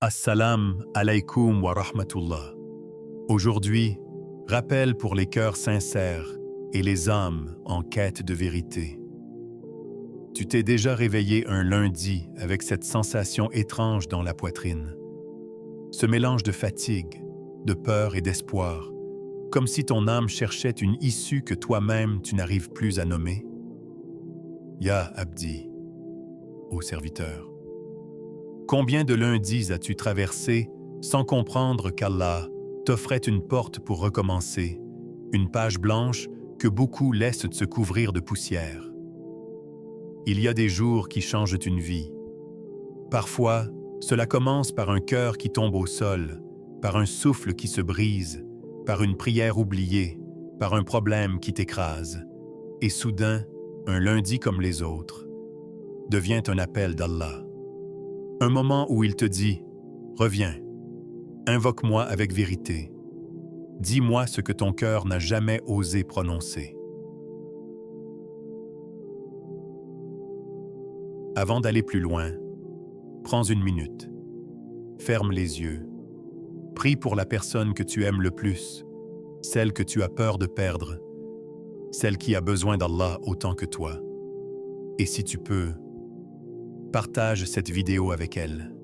Assalam alaikum wa rahmatullah. Aujourd'hui, rappel pour les cœurs sincères et les âmes en quête de vérité. Tu t'es déjà réveillé un lundi avec cette sensation étrange dans la poitrine. Ce mélange de fatigue, de peur et d'espoir, comme si ton âme cherchait une issue que toi-même tu n'arrives plus à nommer. Ya Abdi, ô serviteur. Combien de lundis as-tu traversé sans comprendre qu'Allah t'offrait une porte pour recommencer, une page blanche que beaucoup laissent se couvrir de poussière? Il y a des jours qui changent une vie. Parfois, cela commence par un cœur qui tombe au sol, par un souffle qui se brise, par une prière oubliée, par un problème qui t'écrase. Et soudain, un lundi comme les autres devient un appel d'Allah. Un moment où il te dit « Reviens, invoque-moi avec vérité, dis-moi ce que ton cœur n'a jamais osé prononcer. » Avant d'aller plus loin, prends une minute, ferme les yeux, prie pour la personne que tu aimes le plus, celle que tu as peur de perdre, celle qui a besoin d'Allah autant que toi. Et si tu peux, partage cette vidéo avec elle.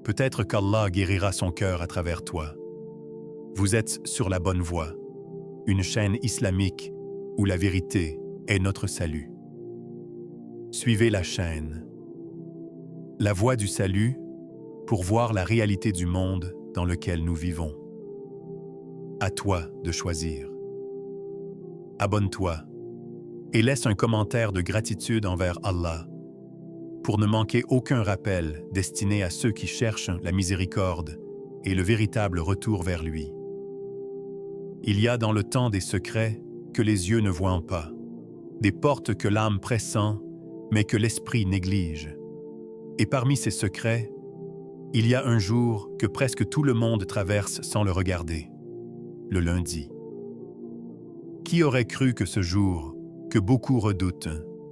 Peut-être qu'Allah guérira son cœur à travers toi. Vous êtes sur la bonne voie, une chaîne islamique où la vérité est notre salut. Suivez la chaîne. La voie du salut pour voir la réalité du monde dans lequel nous vivons. À toi de choisir. Abonne-toi et laisse un commentaire de gratitude envers Allah pour ne manquer aucun rappel destiné à ceux qui cherchent la miséricorde et le véritable retour vers lui. Il y a dans le temps des secrets que les yeux ne voient pas, des portes que l'âme pressent, mais que l'esprit néglige. Et parmi ces secrets, il y a un jour que presque tout le monde traverse sans le regarder, le lundi. Qui aurait cru que ce jour, que beaucoup redoutent,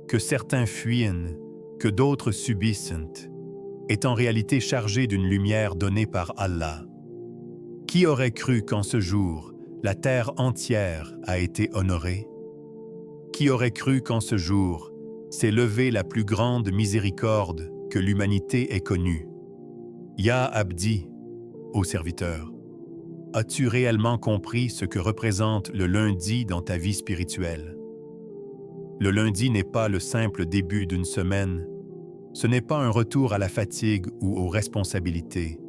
que certains fuient, que d'autres subissent, est en réalité chargé d'une lumière donnée par Allah? Qui aurait cru qu'en ce jour, la terre entière a été honorée? Qui aurait cru qu'en ce jour, s'est levée la plus grande miséricorde que l'humanité ait connue? Ya Abdi, ô serviteur, as-tu réellement compris ce que représente le lundi dans ta vie spirituelle? Le lundi n'est pas le simple début d'une semaine. Ce n'est pas un retour à la fatigue ou aux responsabilités.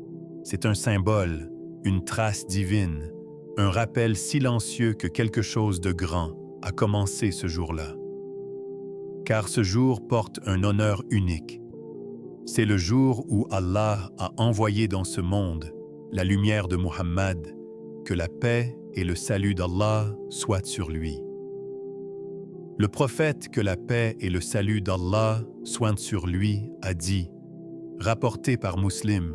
C'est un symbole, une trace divine, un rappel silencieux que quelque chose de grand a commencé ce jour-là. Car ce jour porte un honneur unique. C'est le jour où Allah a envoyé dans ce monde la lumière de Muhammad, que la paix et le salut d'Allah soient sur lui. Le prophète, que la paix et le salut d'Allah soient sur lui, a dit, rapporté par Muslim,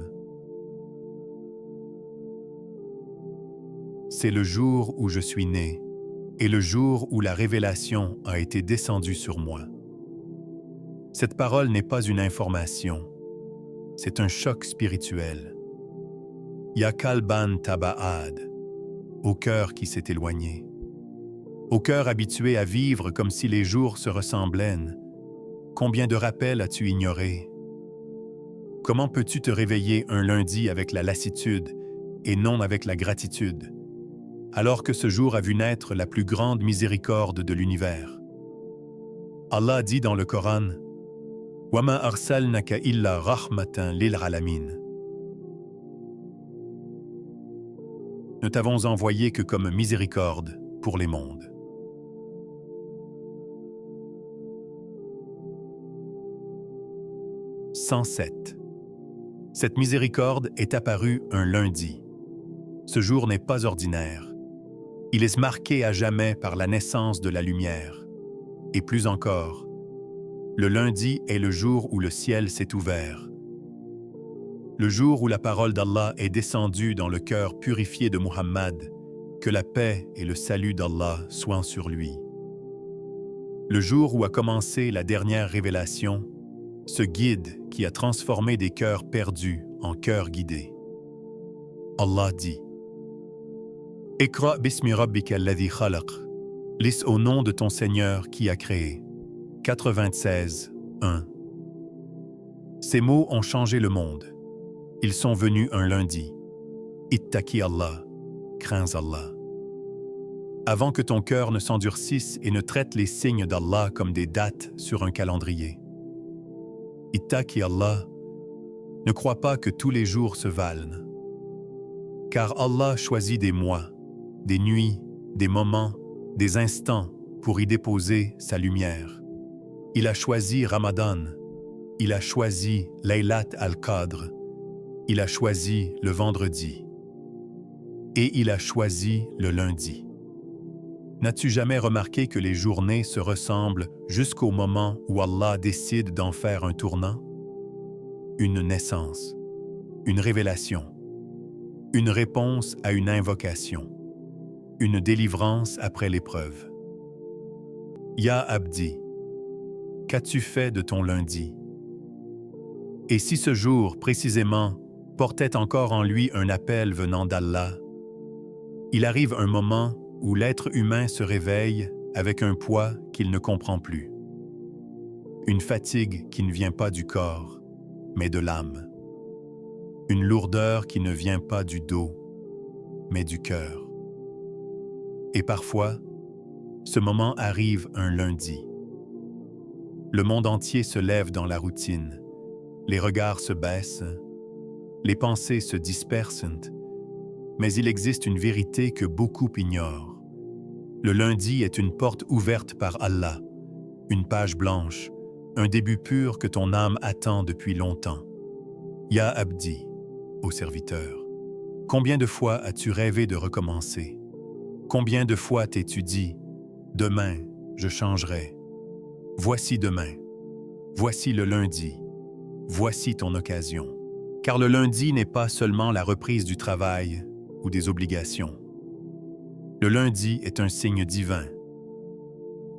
« C'est le jour où je suis né et le jour où la révélation a été descendue sur moi. » Cette parole n'est pas une information, c'est un choc spirituel. Ya kalban taba'ad, au cœur qui s'est éloigné. Au cœur habitué à vivre comme si les jours se ressemblaient, combien de rappels as-tu ignorés? Comment peux-tu te réveiller un lundi avec la lassitude et non avec la gratitude, alors que ce jour a vu naître la plus grande miséricorde de l'univers? Allah dit dans le Coran, « Wa ma arsalnaka illa rahmatan lil alamin » Ne t'avons envoyé que comme miséricorde pour les mondes. « 107. Cette miséricorde est apparue un lundi. Ce jour n'est pas ordinaire. Il est marqué à jamais par la naissance de la lumière. Et plus encore, le lundi est le jour où le ciel s'est ouvert. Le jour où la parole d'Allah est descendue dans le cœur purifié de Muhammad, que la paix et le salut d'Allah soient sur lui. Le jour où a commencé la dernière révélation, ce guide qui a transformé des cœurs perdus en cœur guidé. Allah dit: Iqra bismi rabbika alladhi khalaq. Lis au nom de ton Seigneur qui a créé. 96, 1. Ces mots ont changé le monde. Ils sont venus un lundi. Ittaqi Allah, crains Allah. Avant que ton cœur ne s'endurcisse et ne traite les signes d'Allah comme des dates sur un calendrier. Ittaqi Allah, ne crois pas que tous les jours se valent. Car Allah choisit des mois, des nuits, des moments, des instants pour y déposer sa lumière. Il a choisi Ramadan, il a choisi Laylat al-Qadr, il a choisi le vendredi et il a choisi le lundi. N'as-tu jamais remarqué que les journées se ressemblent jusqu'au moment où Allah décide d'en faire un tournant? Une naissance, une révélation, une réponse à une invocation, une délivrance après l'épreuve. Ya Abdi, qu'as-tu fait de ton lundi? Et si ce jour, précisément, portait encore en lui un appel venant d'Allah, il arrive un moment où l'être humain se réveille avec un poids qu'il ne comprend plus. Une fatigue qui ne vient pas du corps, mais de l'âme. Une lourdeur qui ne vient pas du dos, mais du cœur. Et parfois, ce moment arrive un lundi. Le monde entier se lève dans la routine. Les regards se baissent, les pensées se dispersent, mais il existe une vérité que beaucoup ignorent. Le lundi est une porte ouverte par Allah, une page blanche, un début pur que ton âme attend depuis longtemps. Ya Abdi, ô serviteur, combien de fois as-tu rêvé de recommencer? Combien de fois t'es-tu dit, demain, je changerai. Voici demain, voici le lundi, voici ton occasion. Car le lundi n'est pas seulement la reprise du travail ou des obligations. Le lundi est un signe divin,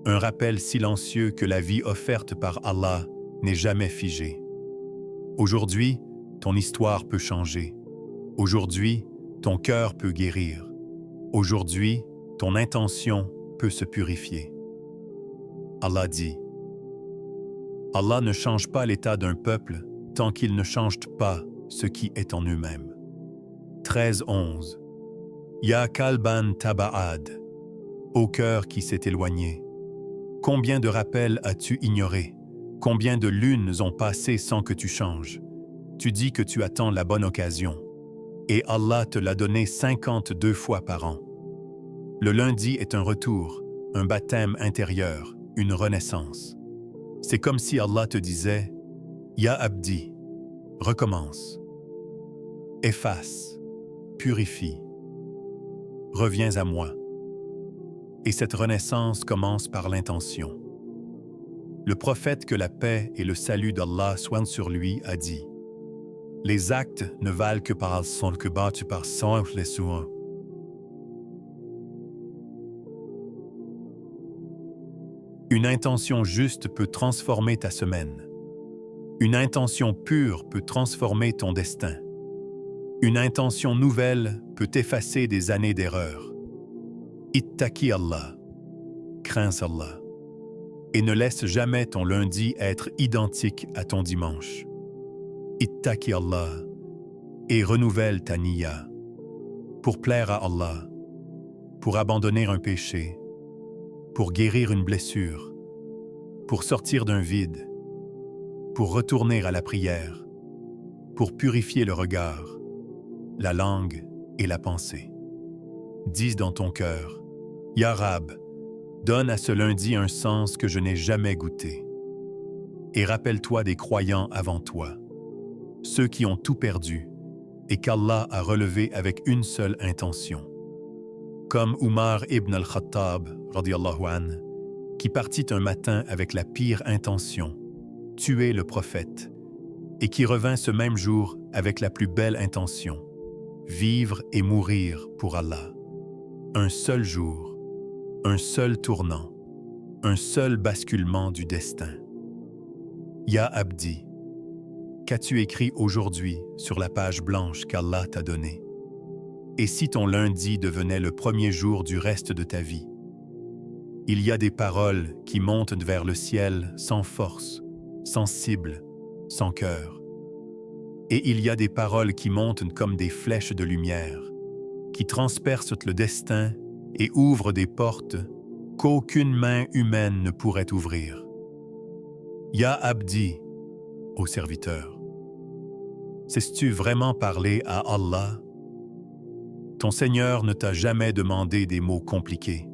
un rappel silencieux que la vie offerte par Allah n'est jamais figée. Aujourd'hui, ton histoire peut changer. Aujourd'hui, ton cœur peut guérir. Aujourd'hui, ton intention peut se purifier. Allah dit: Allah ne change pas l'état d'un peuple tant qu'il ne change pas ce qui est en eux-mêmes. 13-11. Ya Kalban Taba'ad, ô cœur qui s'est éloigné, combien de rappels as-tu ignoré? Combien de lunes ont passé sans que tu changes? Tu dis que tu attends la bonne occasion, et Allah te l'a donné 52 fois par an. Le lundi est un retour, un baptême intérieur, une renaissance. C'est comme si Allah te disait: Ya Abdi, recommence, efface, purifie, reviens à moi. Et cette renaissance commence par l'intention. Le prophète, que la paix et le salut d'Allah soient sur lui, a dit: les actes ne valent que par son que battu par son les soins. Une intention juste peut transformer ta semaine. Une intention pure peut transformer ton destin. Une intention nouvelle peut effacer des années d'erreur. Ittaqi Allah, crains Allah, et ne laisse jamais ton lundi être identique à ton dimanche. Ittaqi Allah, et renouvelle ta niya, pour plaire à Allah, pour abandonner un péché, pour guérir une blessure, pour sortir d'un vide, pour retourner à la prière, pour purifier le regard, la langue et la pensée. Dis dans ton cœur: Ya Rab, donne à ce lundi un sens que je n'ai jamais goûté. Et rappelle-toi des croyants avant toi, ceux qui ont tout perdu et qu'Allah a relevé avec une seule intention. Comme Umar ibn al-Khattab, radiyallahu anhu, qui partit un matin avec la pire intention, tuer le prophète, et qui revint ce même jour avec la plus belle intention, vivre et mourir pour Allah. Un seul jour, un seul tournant, un seul basculement du destin. Ya Abdi, qu'as-tu écrit aujourd'hui sur la page blanche qu'Allah t'a donnée? Et si ton lundi devenait le premier jour du reste de ta vie? Il y a des paroles qui montent vers le ciel sans force, sans cible, sans cœur. Et il y a des paroles qui montent comme des flèches de lumière, qui transpercent le destin et ouvrent des portes qu'aucune main humaine ne pourrait ouvrir. Ya Abdi, ô serviteur, sais-tu vraiment parler à Allah? Ton Seigneur ne t'a jamais demandé des mots compliqués.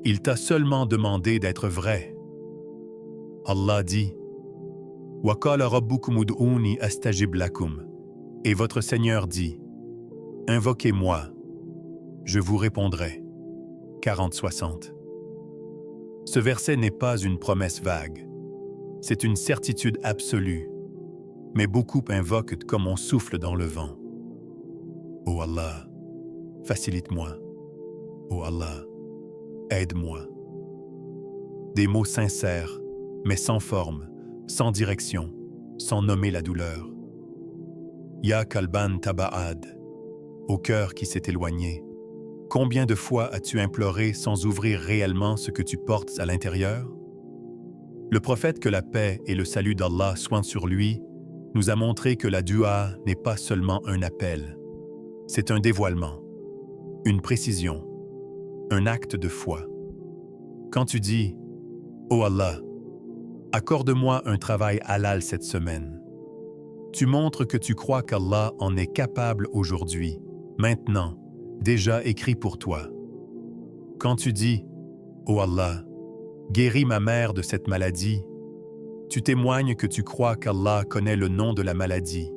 Il t'a seulement demandé d'être vrai. Allah dit, « Wa qala rabbukum ud'uni astajib lakum » et votre Seigneur dit, « Invoquez-moi, je vous répondrai. » 40-60. Ce verset n'est pas une promesse vague. C'est une certitude absolue, mais beaucoup invoquent comme on souffle dans le vent. Ô Allah, facilite-moi. Ô Allah, aide-moi. Des mots sincères, mais sans forme, sans direction, sans nommer la douleur. Ya Kalban Taba'ad, au cœur qui s'est éloigné. Combien de fois as-tu imploré sans ouvrir réellement ce que tu portes à l'intérieur? Le prophète, que la paix et le salut d'Allah soient sur lui, nous a montré que la dua n'est pas seulement un appel. C'est un dévoilement, une précision, un acte de foi. Quand tu dis « Oh Allah, accorde-moi un travail halal cette semaine », tu montres que tu crois qu'Allah en est capable aujourd'hui, maintenant, déjà écrit pour toi. Quand tu dis « Oh Allah, guéris ma mère de cette maladie », tu témoignes que tu crois qu'Allah connaît le nom de la maladie,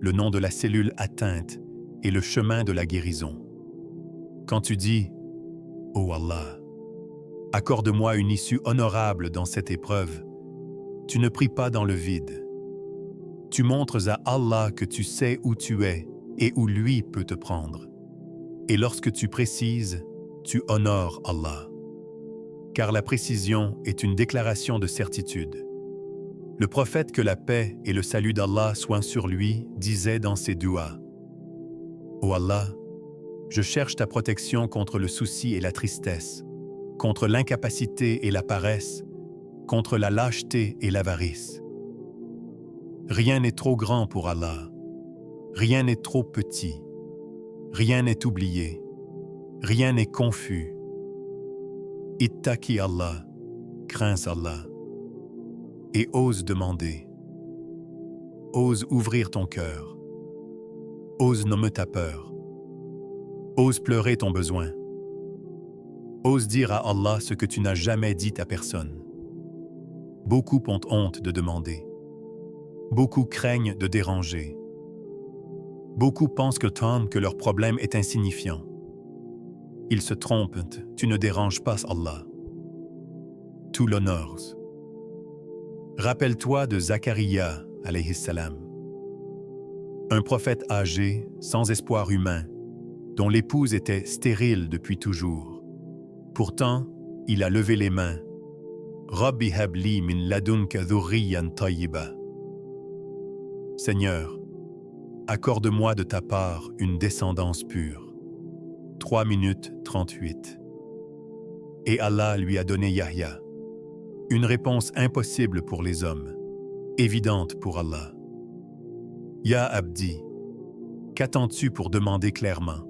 le nom de la cellule atteinte et le chemin de la guérison. Quand tu dis « Oh Allah, accorde-moi une issue honorable dans cette épreuve », tu ne pries pas dans le vide. Tu montres à Allah que tu sais où tu es et où lui peut te prendre. Et lorsque tu précises, tu honores Allah. Car la précision est une déclaration de certitude. Le prophète, que la paix et le salut d'Allah soient sur lui, disait dans ses duas, « Ô Allah, je cherche ta protection contre le souci et la tristesse, contre l'incapacité et la paresse, contre la lâcheté et l'avarice. Rien n'est trop grand pour Allah, rien n'est trop petit, rien n'est oublié, rien n'est confus. Ittaqi Allah, crains Allah, et ose demander. Ose ouvrir ton cœur. Ose nommer ta peur. Ose pleurer ton besoin. Ose dire à Allah ce que tu n'as jamais dit à personne. Beaucoup ont honte de demander. Beaucoup craignent de déranger. Beaucoup pensent que leur problème est insignifiant. Ils se trompent, tu ne déranges pas Allah. Tu l'honores. Rappelle-toi de Zacharia, alayhi salam. Un prophète âgé, sans espoir humain, dont l'épouse était stérile depuis toujours. Pourtant, il a levé les mains. Rabbi habli min ladunka dhurriyan tayyiba. Seigneur, accorde-moi de ta part une descendance pure. 3 minutes 38. Et Allah lui a donné Yahya. Une réponse impossible pour les hommes, évidente pour Allah. Ya Abdi, qu'attends-tu pour demander clairement?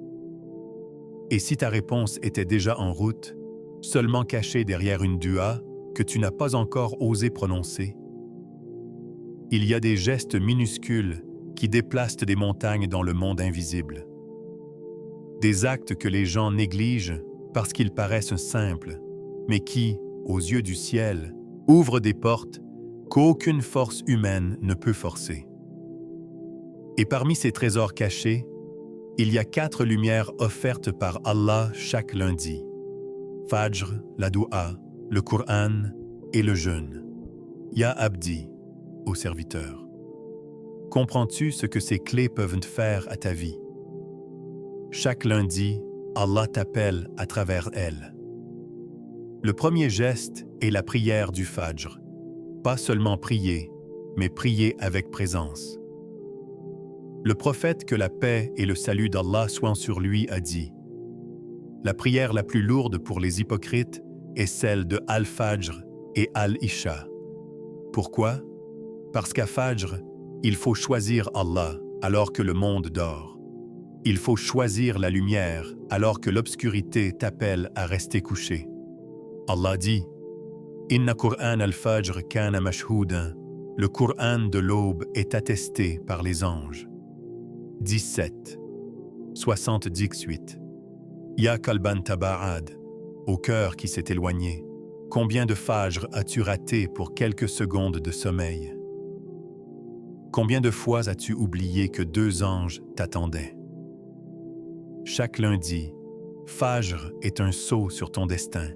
Et si ta réponse était déjà en route, seulement cachée derrière une dua que tu n'as pas encore osé prononcer? Il y a des gestes minuscules qui déplacent des montagnes dans le monde invisible. Des actes que les gens négligent parce qu'ils paraissent simples, mais qui, aux yeux du ciel, ouvrent des portes qu'aucune force humaine ne peut forcer. Et parmi ces trésors cachés, il y a 4 lumières offertes par Allah chaque lundi. Fajr, la doua, le Coran et le jeûne. Ya Abdi, ô serviteur. Comprends-tu ce que ces clés peuvent faire à ta vie? Chaque lundi, Allah t'appelle à travers elles. Le premier geste est la prière du Fajr. Pas seulement prier, mais priez avec présence. Le prophète, que la paix et le salut d'Allah soient sur lui, a dit: la prière la plus lourde pour les hypocrites est celle de Al-Fajr et Al-Isha. Pourquoi? Parce qu'à Fajr, il faut choisir Allah alors que le monde dort. Il faut choisir la lumière alors que l'obscurité t'appelle à rester couché. Allah dit: Inna Qur'an al-Fajr kana mashhoudan. Le Coran de l'aube est attesté par les anges. 17. 78. Ya kalban taba'ad, au cœur qui s'est éloigné, combien de Fajr as-tu raté pour quelques secondes de sommeil? Combien de fois as-tu oublié que 2 anges t'attendaient? Chaque lundi, Fajr est un saut sur ton destin,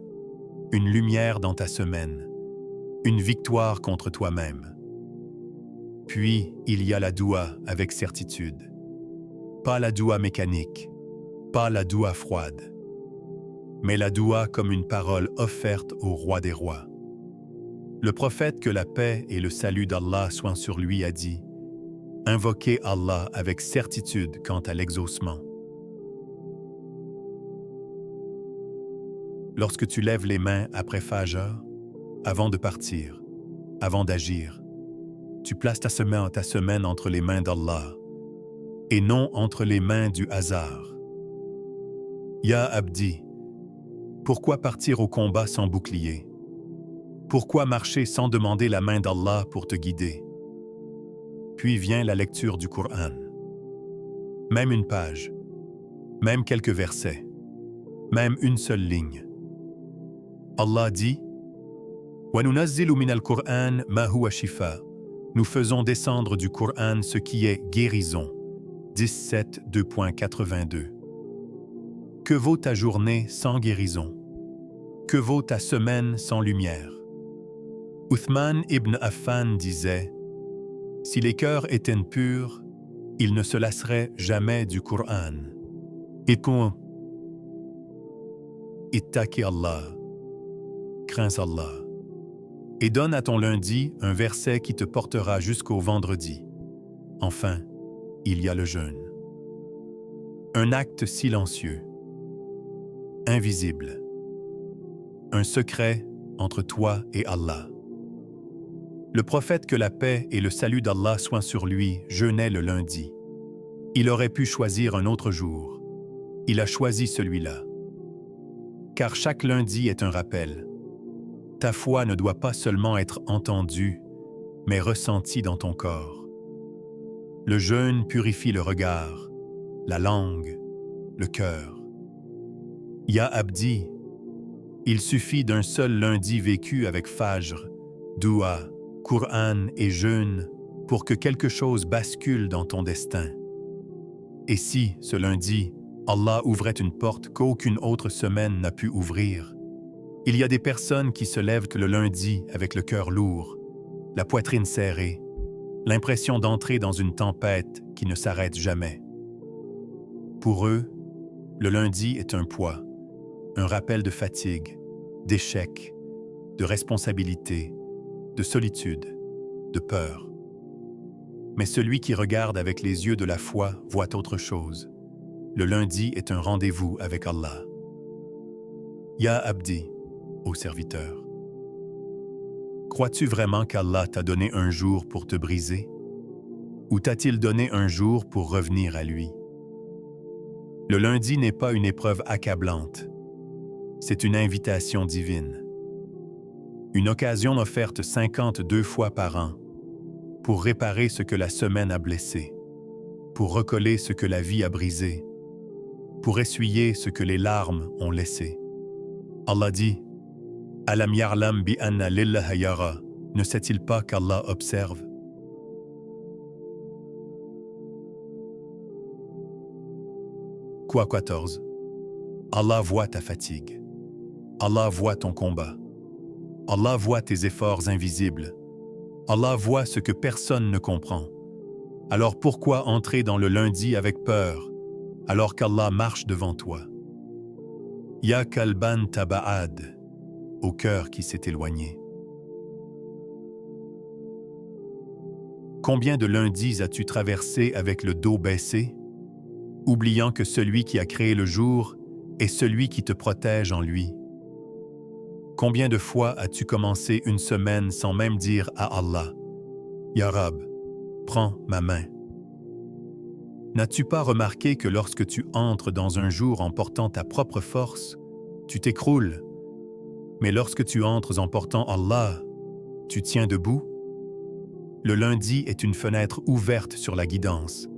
une lumière dans ta semaine, une victoire contre toi-même. Puis, il y a la doua avec certitude. Pas la doua mécanique, pas la doua froide, mais la doua comme une parole offerte au roi des rois. Le prophète, que la paix et le salut d'Allah soient sur lui, a dit: invoquez Allah avec certitude quant à l'exaucement. Lorsque tu lèves les mains après Fajr, avant de partir, avant d'agir, tu places ta semaine entre les mains d'Allah et non entre les mains du hasard. Ya Abdi, pourquoi partir au combat sans bouclier? Pourquoi marcher sans demander la main d'Allah pour te guider? Puis vient la lecture du Coran. Même une page, même quelques versets, même une seule ligne. Allah dit: Wa nunazzilu min al-Qur'an ma huwa shifa. Nous faisons descendre du Coran ce qui est guérison. 17, 2.82. Que vaut ta journée sans guérison? Que vaut ta semaine sans lumière? Uthman ibn Affan disait: si les cœurs étaient purs, ils ne se lasseraient jamais du Coran. Ittaqi Allah, crains Allah, et donne à ton lundi un verset qui te portera jusqu'au vendredi. Enfin, il y a le jeûne. Un acte silencieux, invisible, un secret entre toi et Allah. Le prophète, que la paix et le salut d'Allah soient sur lui, jeûnait le lundi. Il aurait pu choisir un autre jour. Il a choisi celui-là. Car chaque lundi est un rappel. Ta foi ne doit pas seulement être entendue, mais ressentie dans ton corps. Le jeûne purifie le regard, la langue, le cœur. Ya Abdi, il suffit d'un seul lundi vécu avec Fajr, doua, Coran et jeûne pour que quelque chose bascule dans ton destin. Et si, ce lundi, Allah ouvrait une porte qu'aucune autre semaine n'a pu ouvrir? Il y a des personnes qui se lèvent le lundi avec le cœur lourd, la poitrine serrée, l'impression d'entrer dans une tempête qui ne s'arrête jamais. Pour eux, le lundi est un poids, un rappel de fatigue, d'échec, de responsabilité, de solitude, de peur. Mais celui qui regarde avec les yeux de la foi voit autre chose. Le lundi est un rendez-vous avec Allah. Ya Abdi, ô serviteur, crois-tu vraiment qu'Allah t'a donné un jour pour te briser? Ou t'a-t-il donné un jour pour revenir à lui? Le lundi n'est pas une épreuve accablante. C'est une invitation divine. Une occasion offerte 52 fois par an pour réparer ce que la semaine a blessé, pour recoller ce que la vie a brisé, pour essuyer ce que les larmes ont laissé. Allah dit: Alam yarlam bi anna lillaha yara. Ne sait-il pas qu'Allah observe? Quoi 14. Allah voit ta fatigue. Allah voit ton combat. Allah voit tes efforts invisibles. Allah voit ce que personne ne comprend. Alors pourquoi entrer dans le lundi avec peur, alors qu'Allah marche devant toi? Ya kalban taba'ad, au cœur qui s'est éloigné. Combien de lundis as-tu traversé avec le dos baissé, oubliant que celui qui a créé le jour est celui qui te protège en lui? Combien de fois as-tu commencé une semaine sans même dire à Allah, « Ya Rab, prends ma main ». N'as-tu pas remarqué que lorsque tu entres dans un jour en portant ta propre force, tu t'écroules, mais lorsque tu entres en portant Allah, tu tiens debout? Le lundi est une fenêtre ouverte sur la guidance.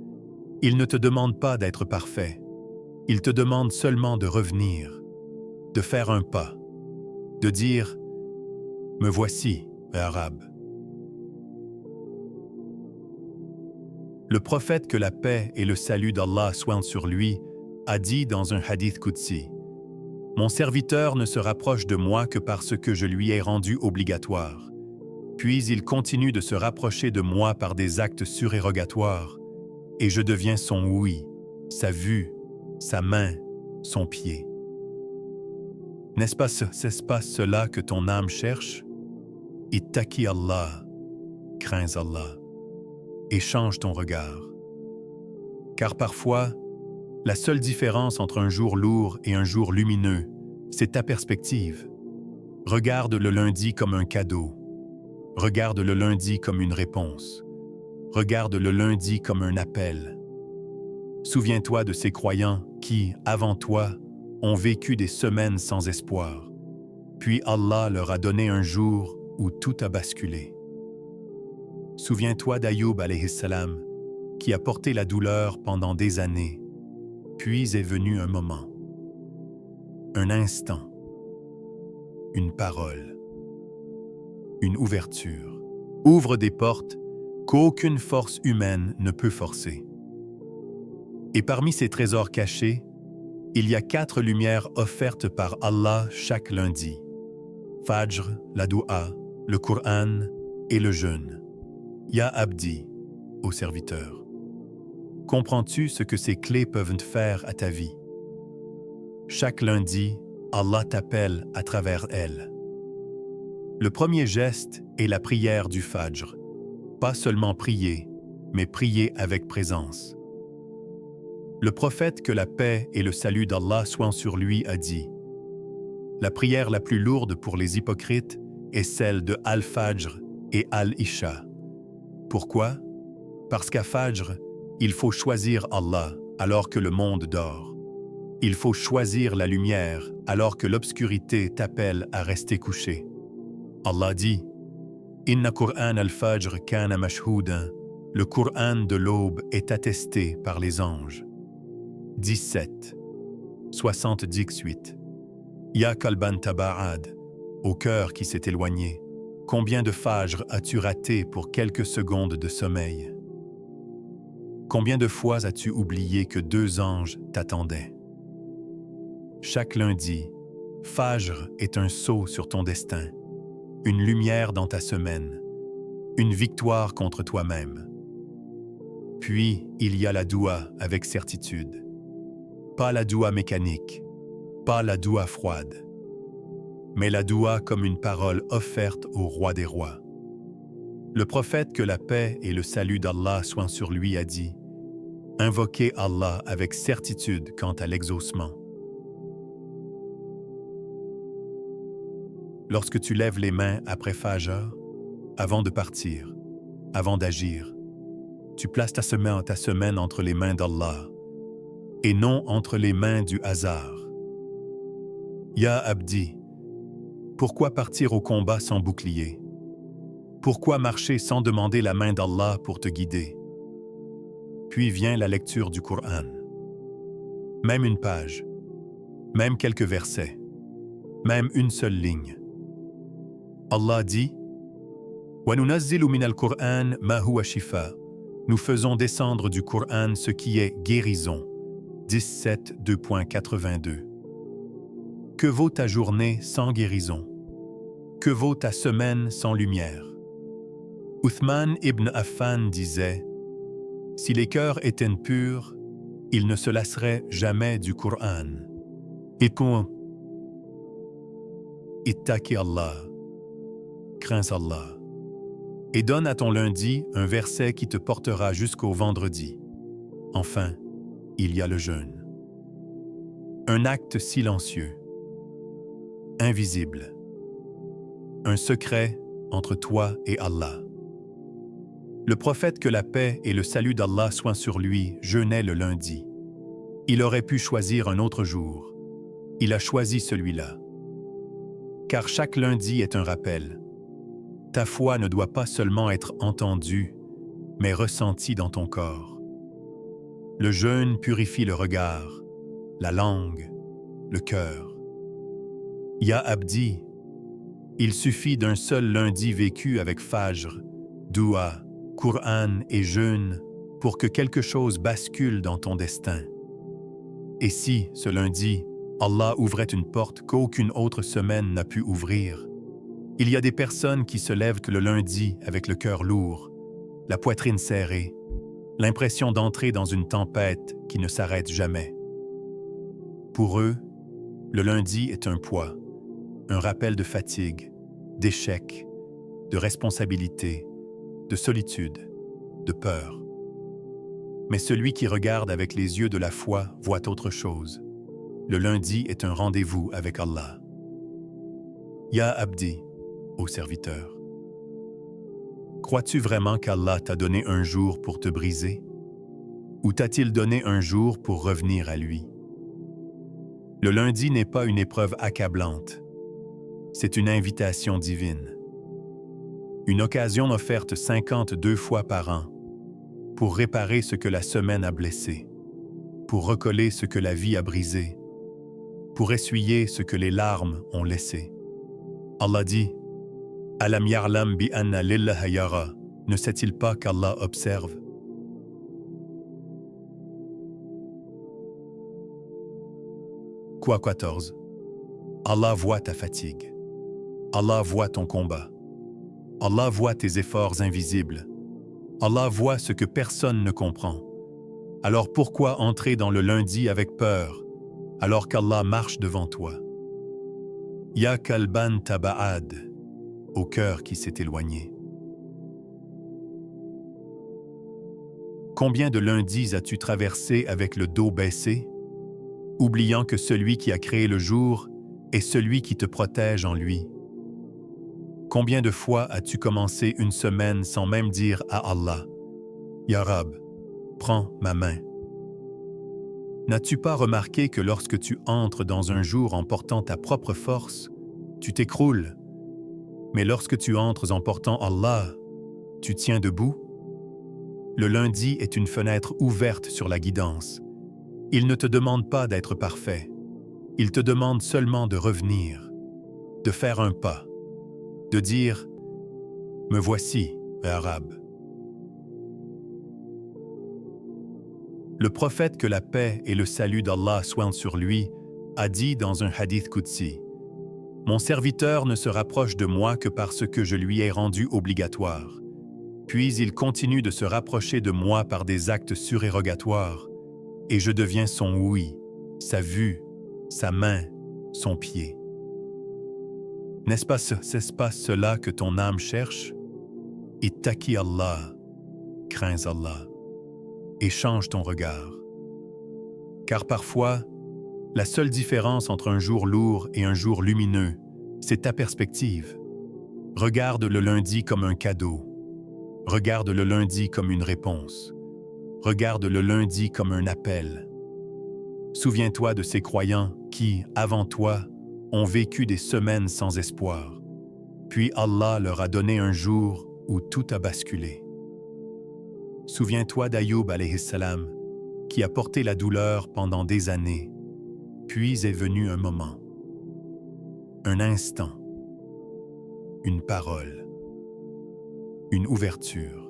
Il ne te demande pas d'être parfait. Il te demande seulement de revenir, de faire un pas, de dire « Me voici, Rab ». Le prophète, que la paix et le salut d'Allah soient sur lui, a dit dans un hadith qudsi, « Mon serviteur ne se rapproche de moi que parce que je lui ai rendu obligatoire. Puis il continue de se rapprocher de moi par des actes surérogatoires, et je deviens son oui, sa vue, sa main, son pied. » N'est-ce pas cela que ton âme cherche? Ittaqi Allah, crains Allah, et change ton regard. Car parfois, la seule différence entre un jour lourd et un jour lumineux, c'est ta perspective. Regarde le lundi comme un cadeau. Regarde le lundi comme une réponse. Regarde le lundi comme un appel. Souviens-toi de ces croyants qui, avant toi, ont vécu des semaines sans espoir. Puis Allah leur a donné un jour où tout a basculé. Souviens-toi d'Ayoub alayhi salam, qui a porté la douleur pendant des années. Puis est venu un moment, un instant, une parole, une ouverture. Ouvre des portes qu'aucune force humaine ne peut forcer. Et parmi ces trésors cachés, il y a 4 lumières offertes par Allah chaque lundi. Fajr, la doua, le Coran et le jeûne. Ya Abdi, ô serviteur. Comprends-tu ce que ces clés peuvent faire à ta vie? Chaque lundi, Allah t'appelle à travers elles. Le premier geste est la prière du Fajr. Pas seulement prier, mais prier avec présence. Le prophète, que la paix et le salut d'Allah soient sur lui, a dit « La prière la plus lourde pour les hypocrites est celle de Al-Fajr et Al-Isha. » Pourquoi? Parce qu'à Fajr, il faut choisir Allah alors que le monde dort. Il faut choisir la lumière alors que l'obscurité t'appelle à rester couché. Allah dit « Inna Qur'an al-Fajr kana mashhoudan » Le Coran de l'aube est attesté par les anges. 17. 78. Ya Kalban Taba'ad, au cœur qui s'est éloigné, combien de Fajr as-tu raté pour quelques secondes de sommeil? Combien de fois as-tu oublié que 2 anges t'attendaient? Chaque lundi, Fajr est un saut sur ton destin, une lumière dans ta semaine, une victoire contre toi-même. Puis, il y a la doua avec certitude. Pas la doua mécanique, pas la doua froide, mais la doua comme une parole offerte au roi des rois. Le prophète, que la paix et le salut d'Allah soient sur lui, a dit « Invoquez Allah avec certitude quant à l'exaucement. » Lorsque tu lèves les mains après Fajr, avant de partir, avant d'agir, tu places ta semaine entre les mains d'Allah et non entre les mains du hasard. Ya Abdi, pourquoi partir au combat sans bouclier? Pourquoi marcher sans demander la main d'Allah pour te guider? Puis vient la lecture du Coran. Même une page, même quelques versets, même une seule ligne. Allah dit « Wa nunazzilu min al-Qur'an ma huwa shifa » Nous faisons descendre du Coran ce qui est guérison. 17, 2.82. Que vaut ta journée sans guérison? Que vaut ta semaine sans lumière? Uthman ibn Affan disait « Si les cœurs étaient purs, ils ne se lasseraient jamais du Coran. » Ittaqi Allah, crains Allah, Et donne à ton lundi un verset qui te portera jusqu'au vendredi. Enfin, il y a le jeûne. Un acte silencieux, invisible. Un secret entre toi et Allah. Le prophète, que la paix et le salut d'Allah soient sur lui, jeûnait le lundi. Il aurait pu choisir un autre jour. Il a choisi celui-là. Car chaque lundi est un rappel. Ta foi ne doit pas seulement être entendue, mais ressentie dans ton corps. Le jeûne purifie le regard, la langue, le cœur. Ya Abdi, il suffit d'un seul lundi vécu avec Fajr, Doua, Qur'an et jeûne pour que quelque chose bascule dans ton destin. Et si, ce lundi, Allah ouvrait une porte qu'aucune autre semaine n'a pu ouvrir? Il y a des personnes qui se lèvent le lundi avec le cœur lourd, la poitrine serrée, l'impression d'entrer dans une tempête qui ne s'arrête jamais. Pour eux, le lundi est un poids, un rappel de fatigue, d'échec, de responsabilité, de solitude, de peur. Mais celui qui regarde avec les yeux de la foi voit autre chose. Le lundi est un rendez-vous avec Allah. Ya Abdi, ô serviteur, crois-tu vraiment qu'Allah t'a donné un jour pour te briser? Ou t'a-t-il donné un jour pour revenir à lui? Le lundi n'est pas une épreuve accablante. C'est une invitation divine. Une occasion offerte 52 fois par an pour réparer ce que la semaine a blessé, pour recoller ce que la vie a brisé, pour essuyer ce que les larmes ont laissé. Allah dit, « Alam yarlam bi anna lillaha yara » ne sait-il pas qu'Allah observe? Quoi 14. Allah voit ta fatigue. Allah voit ton combat. Allah voit tes efforts invisibles. Allah voit ce que personne ne comprend. Alors pourquoi entrer dans le lundi avec peur, alors qu'Allah marche devant toi? Ya kalban taba'ad, au cœur qui s'est éloigné. Combien de lundis as-tu traversé avec le dos baissé, oubliant que celui qui a créé le jour est celui qui te protège en lui? Combien de fois as-tu commencé une semaine sans même dire à Allah, « Ya Rab, prends ma main ». N'as-tu pas remarqué que lorsque tu entres dans un jour en portant ta propre force, tu t'écroules, mais lorsque tu entres en portant Allah, tu tiens debout? Le lundi est une fenêtre ouverte sur la guidance. Il ne te demande pas d'être parfait. Il te demande seulement de revenir, de faire un pas, de dire « Me voici, Rab ». Le prophète, que la paix et le salut d'Allah soient sur lui, a dit dans un hadith qudsi, « Mon serviteur ne se rapproche de moi que parce que je lui ai rendu obligatoire. Puis il continue de se rapprocher de moi par des actes surérogatoires, et je deviens son ouïe, sa vue, sa main, son pied. » N'est-ce pas cela que ton âme cherche? Ittaqi Allah, crains Allah, et change ton regard. Car parfois, la seule différence entre un jour lourd et un jour lumineux, c'est ta perspective. Regarde le lundi comme un cadeau. Regarde le lundi comme une réponse. Regarde le lundi comme un appel. Souviens-toi de ces croyants qui, avant toi, ont vécu des semaines sans espoir. Puis Allah leur a donné un jour où tout a basculé. Souviens-toi d'Ayoub alayhi salam, qui a porté la douleur pendant des années. Puis est venu un moment, un instant, une parole, une ouverture.